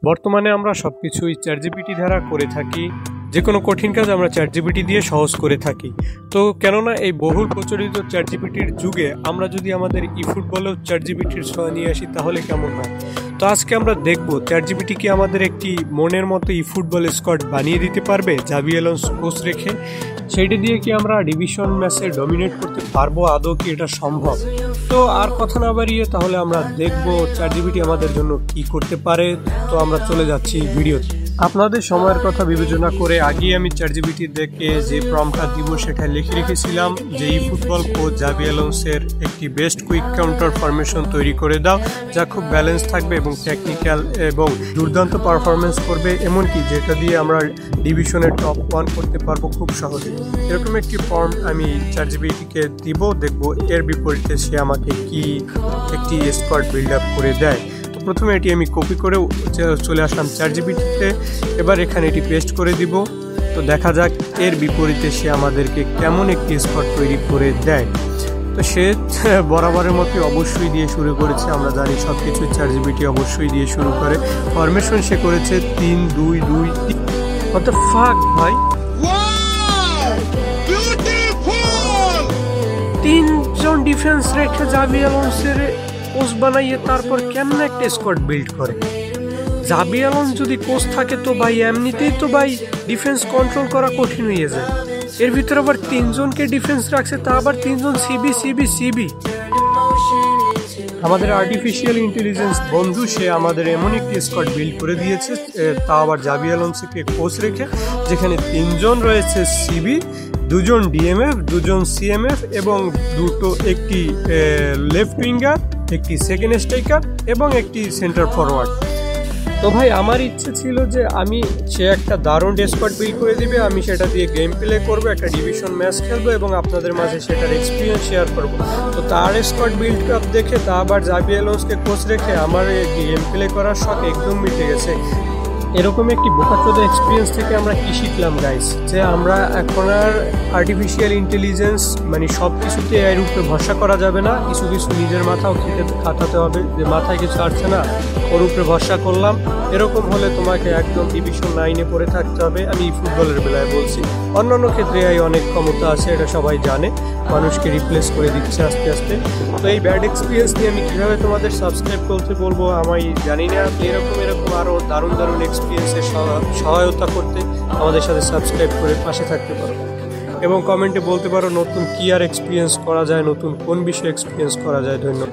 বর্তমানে আমরা সবকিছুই চ্যাটজিপিটি দ্বারা করে থাকি। যে কোনো কঠিন কাজ আমরা চ্যাটজিপিটি দিয়ে সহজ করে থাকি। তো কেননা এই বহুল প্রচলিত চ্যাটজিপিটির যুগে আমরা যদি আমাদের ফুটবলেও চ্যাটজিপিটির ছোঁয়া নিয়ে আসি তাহলে কেমন হয়। তো আজকে আমরা দেখব চ্যাটজিপিটি কি আমাদের একটি মনের মতো ফুটবল স্কোয়াড বানিয়ে দিতে পারবে জাভি অ্যালোনসো কোচ রেখে। সেইটা দিয়ে কি আমরা ডিভিশন ম্যাচে ডমিনেট করতে পারবো, আদৌ কি এটা সম্ভব? তো আর কথা না বাড়িয়ে তাহলে আমরা দেখব চ্যাটজিপিটি আমাদের জন্য কি করতে পারে। তো আমরা চলে যাচ্ছি ভিডিওতে। আপনাদের সময়ের কথা বিবেচনা করে আগে আমি চ্যাটজিপিটি দেখে যে প্রম্পটটা দিব সেটা লিখে রেখেছিলাম যে ফুটবল কোচ জাভি অ্যালোনসোর একটি বেস্ট কুইক কাউন্টার ফরমেশন তৈরি করে দাও, যা খুব ব্যালেন্স থাকবে এবং টেকনিক্যাল এবং দুর্দান্ত পারফরমেন্স করবে, এমনকি যেটা দিয়ে আমরা ডিভিশনের টপ 1 করতে পারবো খুব সহজে। এরকম একটি ফর্ম আমি চ্যাটজিপিটিকে দিব, দেখবো এর বিপরীতে সে আমাকে কি একটি স্কোয়াড বিল্ড আপ করে দেয়। প্রথমে এটি আমি কপি করে চলে আসলাম চ্যাটজিপিটিতে, এবার এখানে এটি পেস্ট করে দিব। তো দেখা যাক এর বিপরীতে সে আমাদেরকে কেমন একটি স্কোয়াড তৈরি করে দেয়। তো সে বরাবরের মতোই অবশ্যই দিয়ে শুরু করেছে, আমরা জানি সব কিছু চ্যাটজিপিটি অবশ্যই দিয়ে শুরু করে। ফরমেশন সে করেছে 3-2-2-3। What the fuck ভাই, তিনজন ডিফেন্স রেখে জাভি অ্যালোনসোর কোচ বানাইয়ে তারপর কেমন একটা স্কোয়াড বিল্ড করে। জাভি অ্যালোনসো যদি কোচ থাকে তো ভাই এমনিতেই তো ভাই ডিফেন্স কন্ট্রোল করা কঠিন হয়ে যায়। এর ভিতরে আবার তিনজনকে ডিফেন্স রাখছে, তা আবার তিনজন সিবি। আমাদের আর্টিফিশিয়াল ইন্টেলিজেন্স বন্ধু সে আমাদের এমন একটি স্কোয়াড বিল্ড করে দিয়েছে, তা আবার জাভি অ্যালোনসোকে কোচ রেখে, যেখানে তিনজন রয়েছে সিবি, দুজন ডিএমএফ, দুজন সিএমএফ এবং একটি লেফট উইঙ্গার, একটি সেকেন্ড স্ট্রাইকার এবং একটি সেন্টার ফরওয়ার্ড। তো ভাই আমার ইচ্ছে ছিল যে সে একটা দারুণ স্কোয়াড বিল্ড করে দিবে, আমি সেটা দিয়ে গেম প্লে করবো, একটা ডিভিশন ম্যাচ খেলবো এবং আপনাদের মাঝে সেটার এক্সপিরিয়েন্স শেয়ার করবো। তো তার স্কোয়াড বিল্ড আপ দেখে তা আবার জাভি অ্যালোনসোকে কোচ রেখে আমার গেম প্লে করার শখ একদম মিটে গেছে। এরকম একটি বোকাচোদা এক্সপিরিয়েন্স থেকে আমরা কি শিখলাম গাইস, যে আমরা এখন আর আর্টিফিশিয়াল ইন্টেলিজেন্স মানে সব কিছুতে এর উপরে ভরসা করা যাবে না, কিছু নিজের মাথাও খাটাতে হবে, যে মাথায় কিছু আসছে না ওর উপরে ভরসা করলাম। এরকম হলে তোমাকে একদম ডিভিশন 9-এ পড়ে থাকতে হবে। আমি ফুটবলের বেলায় বলছি, অন্যান্য ক্ষেত্রে অনেক ক্ষমতা আছে, এটা সবাই জানে, মানুষকে রিপ্লেস করে দিচ্ছে আস্তে আস্তে। তো এই ব্যাড এক্সপিরিয়েন্স নিয়ে আমি কীভাবে তোমাদের সাবস্ক্রাইব করতে বলবো আমি জানি না। এরকম আরও দারুণ এক্সপিরিয়েন্সের সহায়তা করতে আমাদের সাথে সাবস্ক্রাইব করে পাশে থাকতে পারো এবং কমেন্টে বলতে পারো নতুন কি আর এক্সপিরিয়েন্স করা যায়, নতুন কোন বিষয়ে এক্সপিরিয়েন্স করা যায়। ধন্যবাদ।